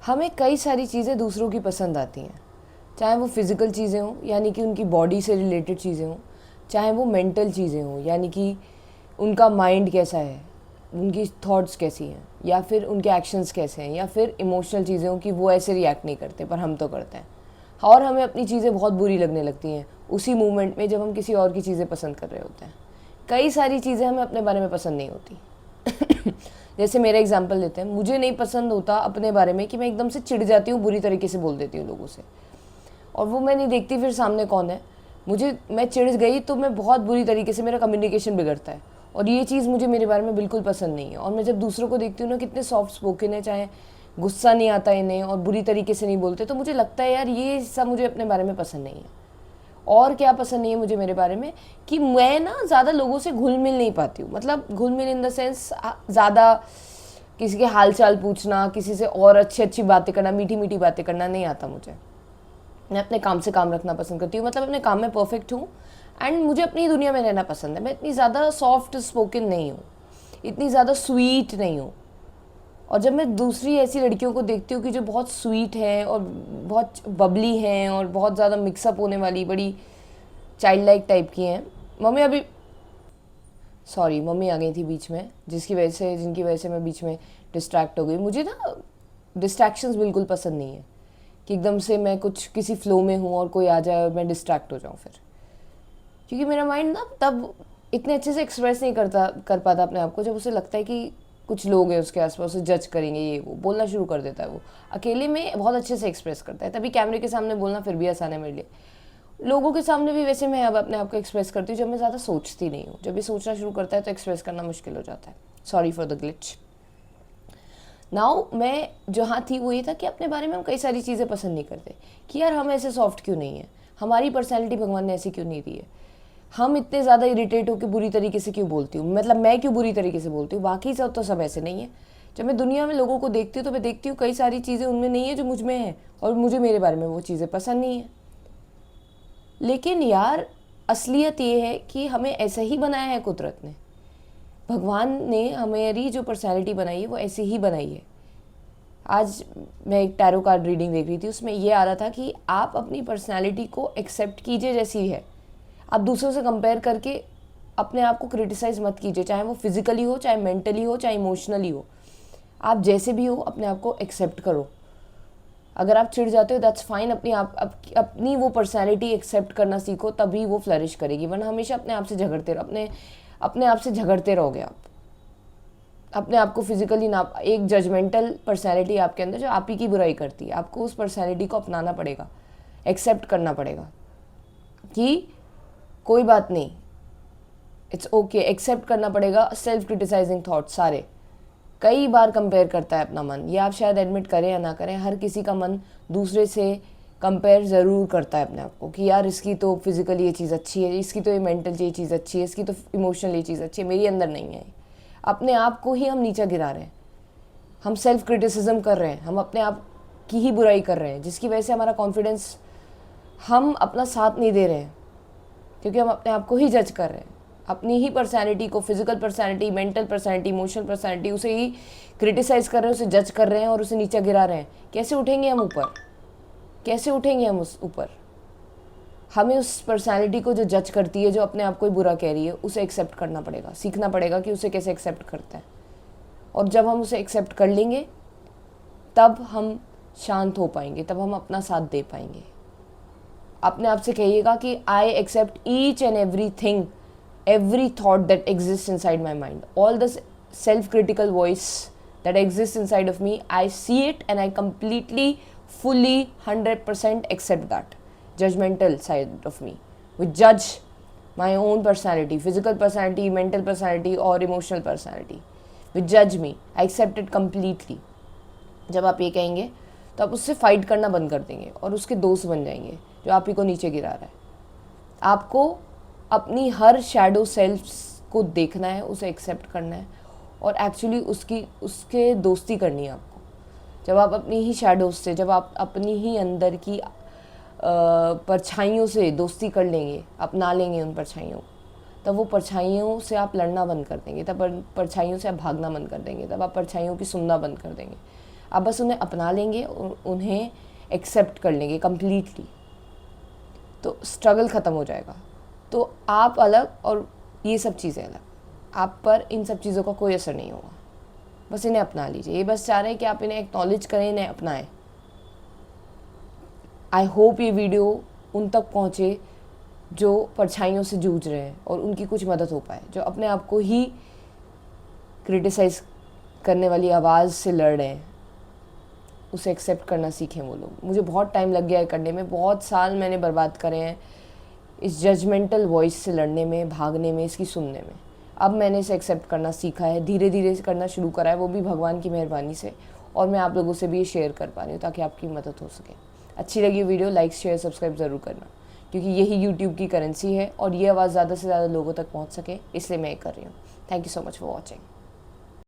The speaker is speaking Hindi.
हमें कई सारी चीज़ें दूसरों की पसंद आती हैं, चाहे वो फिज़िकल चीज़ें हों यानी कि उनकी बॉडी से रिलेटेड चीज़ें हों, चाहे वो मेंटल चीज़ें हों यानी कि उनका माइंड कैसा है, उनकी थॉट्स कैसी हैं, या फिर उनके एक्शंस कैसे हैं, या फिर इमोशनल चीज़ें हों कि वो ऐसे रिएक्ट नहीं करते पर हम तो करते हैं। और हमें अपनी चीज़ें बहुत बुरी लगने लगती हैं उसी मोमेंट में जब हम किसी और की चीज़ें पसंद कर रहे होते हैं। कई सारी चीज़ें हमें अपने बारे में पसंद नहीं होती। जैसे मेरा एग्जांपल लेते हैं, मुझे नहीं पसंद होता अपने बारे में कि मैं एकदम से चिढ़ जाती हूँ, बुरी तरीके से बोल देती हूँ लोगों से, और वो मैं नहीं देखती फिर सामने कौन है। मैं चिढ़ गई तो मैं बहुत बुरी तरीके से, मेरा कम्युनिकेशन बिगड़ता है, और ये चीज़ मुझे मेरे बारे में बिल्कुल पसंद नहीं है। और मैं जब दूसरों को देखती हूँ ना, कितने सॉफ्ट स्पोकन है, चाहे गुस्सा नहीं आता इन्हें और बुरी तरीके से नहीं बोलते, तो मुझे लगता है यार ये सब मुझे अपने बारे में पसंद नहीं है। और क्या पसंद नहीं है मुझे मेरे बारे में, कि मैं ना ज़्यादा लोगों से घुल मिल नहीं पाती हूँ। मतलब घुल मिल इन द सेंस ज़्यादा किसी के हाल चाल पूछना, किसी से और अच्छी अच्छी बातें करना, मीठी मीठी बातें करना नहीं आता मुझे। मैं अपने काम से काम रखना पसंद करती हूँ, मतलब अपने काम में परफेक्ट हूँ, एंड मुझे अपनी दुनिया में रहना पसंद है। मैं इतनी ज़्यादा सॉफ्ट स्पोकन नहीं हूँ, इतनी ज़्यादा स्वीट नहीं हूँ। और जब मैं दूसरी ऐसी लड़कियों को देखती हूँ कि जो बहुत स्वीट हैं और बहुत बबली हैं और बहुत ज़्यादा मिक्सअप होने वाली, बड़ी चाइल्ड लाइक टाइप की हैं, मम्मी अभी सॉरी मम्मी आ गई थी बीच में, जिनकी वजह से मैं बीच में डिस्ट्रैक्ट हो गई। मुझे ना डिस्ट्रैक्शंस बिल्कुल पसंद नहीं है कि एकदम से मैं कुछ किसी फ्लो में हूँ और कोई आ जाए और मैं डिस्ट्रैक्ट हो जाऊँ फिर, क्योंकि मेरा माइंड ना तब इतने अच्छे से एक्सप्रेस नहीं कर पाता अपने आप को जब उसे लगता है कि कुछ लोग हैं उसके आसपास उसे जज करेंगे, ये वो बोलना शुरू कर देता है। वो अकेले में बहुत अच्छे से एक्सप्रेस करता है, तभी कैमरे के सामने बोलना फिर भी आसान है मेरे लिए। लोगों के सामने भी वैसे मैं अब अपने आप को एक्सप्रेस करती हूँ जब मैं ज़्यादा सोचती नहीं हूँ। जब ये सोचना शुरू करता है तो एक्सप्रेस करना मुश्किल हो जाता है। Sorry for the glitch. Now मैं जहाँ थी वो ये था कि अपने बारे में हम कई सारी चीज़ें पसंद नहीं करते, कि यार हम ऐसे सॉफ्ट क्यों नहीं है, हमारी पर्सनैलिटी भगवान ने ऐसी क्यों नहीं दी है, हम इतने ज़्यादा इरिटेट होकर बुरी तरीके से क्यों बोलती हूँ, मतलब मैं क्यों बुरी तरीके से बोलती हूँ, बाकी सब तो सब ऐसे नहीं है। जब मैं दुनिया में लोगों को देखती हूँ तो मैं देखती हूँ कई सारी चीज़ें उनमें नहीं है जो मुझ में है, और मुझे मेरे बारे में वो चीज़ें पसंद नहीं है। लेकिन यार असलियत ये है कि हमें ऐसा ही बनाया है कुदरत ने, भगवान ने हमारी जो पर्सनैलिटी बनाई है वो ऐसी ही बनाई है। आज मैं एक टैरो कार्ड रीडिंग देख रही थी, उसमें ये आ रहा था कि आप अपनी पर्सनैलिटी को एक्सेप्ट कीजिए जैसी है, आप दूसरों से कंपेयर करके अपने आप को क्रिटिसाइज मत कीजिए, चाहे वो फिजिकली हो, चाहे मेंटली हो, चाहे इमोशनली हो। आप जैसे भी हो अपने आप को एक्सेप्ट करो। अगर आप चिढ़ जाते हो दैट्स फाइन, अपनी वो पर्सनैलिटी एक्सेप्ट करना सीखो, तभी वो फ्लरिश करेगी। वरना हमेशा अपने आप से झगड़ते रहो, अपने आप से झगड़ते रहोगे आप अपने आप को फिजिकली ना। एक जजमेंटल पर्सनैलिटी आपके अंदर जो आप ही की बुराई करती है, आपको उस पर्सनैलिटी को अपनाना पड़ेगा, एक्सेप्ट करना पड़ेगा कि कोई बात नहीं, इट्स ओके, एक्सेप्ट करना पड़ेगा। सेल्फ क्रिटिसाइजिंग थॉट सारे कई बार कंपेयर करता है अपना मन, ये आप शायद एडमिट करें या ना करें, हर किसी का मन दूसरे से कंपेयर ज़रूर करता है अपने आप को, कि यार इसकी तो फिजिकली ये चीज़ अच्छी है, इसकी तो ये मेंटल ये चीज़ अच्छी है, इसकी तो इमोशनल ये चीज़ अच्छी है, मेरी अंदर नहीं है। अपने आप को ही हम नीचा गिरा रहे हैं, हम सेल्फ क्रिटिसिज्म कर रहे हैं, हम अपने आप की ही बुराई कर रहे हैं, जिसकी वजह से हमारा कॉन्फिडेंस, हम अपना साथ नहीं दे रहे हैं, क्योंकि हम अपने आप को ही जज कर रहे हैं। अपनी ही पर्सनैलिटी को, physical personality, mental personality, emotional personality, उसे ही क्रिटिसाइज कर रहे हैं, उसे जज कर रहे हैं और उसे नीचे गिरा रहे हैं। कैसे उठेंगे हम ऊपर, कैसे उठेंगे हम उस ऊपर? हमें उस पर्सनैलिटी को जो जज करती है, जो अपने आप को ही बुरा कह रही है, उसे एक्सेप्ट करना पड़ेगा, सीखना पड़ेगा कि उसे कैसे एक्सेप्ट करता है। और जब हम उसे एक्सेप्ट कर लेंगे तब हम शांत हो पाएंगे, तब हम अपना साथ दे पाएंगे। अपने आप से कहिएगा कि I accept each and every thing, every thought that exists inside my mind, all the self-critical voice that exists inside of me, I see it and I completely, fully, 100% accept that judgmental side of me, which judge my own personality, physical personality, mental personality or emotional personality, which judge me. I accept it completely. जब आप ये कहेंगे तो आप उससे फाइट करना बंद कर देंगे और उसके दोस्त बन जाएंगे जो आप ही को नीचे गिरा रहा है। आपको अपनी हर शैडो सेल्फ को देखना है, उसे एक्सेप्ट करना है और एक्चुअली उसके दोस्ती करनी है आपको। जब आप अपनी ही शैडोज से, जब आप अपनी ही अंदर की परछाइयों से दोस्ती कर लेंगे, अपना लेंगे उन परछाइयों को, तब वो परछाइयों से आप लड़ना बंद कर देंगे, तब परछाइयों से आप भागना बंद कर देंगे, तब आप परछाइयों की सुनना बंद कर देंगे। आप बस उन्हें अपना लेंगे, उन्हें एक्सेप्ट कर लेंगे कम्प्लीटली, तो स्ट्रगल ख़त्म हो जाएगा। तो आप अलग और ये सब चीज़ें अलग, आप पर इन सब चीज़ों का कोई असर नहीं होगा। बस इन्हें अपना लीजिए। ये बस चाह रहे हैं कि आप इन्हें एक्नॉलेज करें, इन्हें अपनाएं। आई होप ये वीडियो उन तक पहुँचे जो परछाइयों से जूझ रहे हैं और उनकी कुछ मदद हो पाए, जो अपने आप को ही क्रिटिसाइज़ करने वाली आवाज़ से लड़ रहे हैं, उसे एक्सेप्ट करना सीखें वो लोग। मुझे बहुत टाइम लग गया है करने में, बहुत साल मैंने बर्बाद करे हैं इस जजमेंटल वॉइस से लड़ने में, भागने में, इसकी सुनने में। अब मैंने इसे एक्सेप्ट करना सीखा है, धीरे धीरे करना शुरू करा है, वो भी भगवान की मेहरबानी से, और मैं आप लोगों से भी ये शेयर कर पा रही हूँ ताकि आपकी मदद हो सके। अच्छी लगी वीडियो लाइक शेयर सब्सक्राइब ज़रूर करना, क्योंकि यही यूट्यूब की करेंसी है और ये आवाज़ ज़्यादा से ज़्यादा लोगों तक पहुँच सके, इसलिए मैं ये कर रही हूँ। Thank you so much for watching.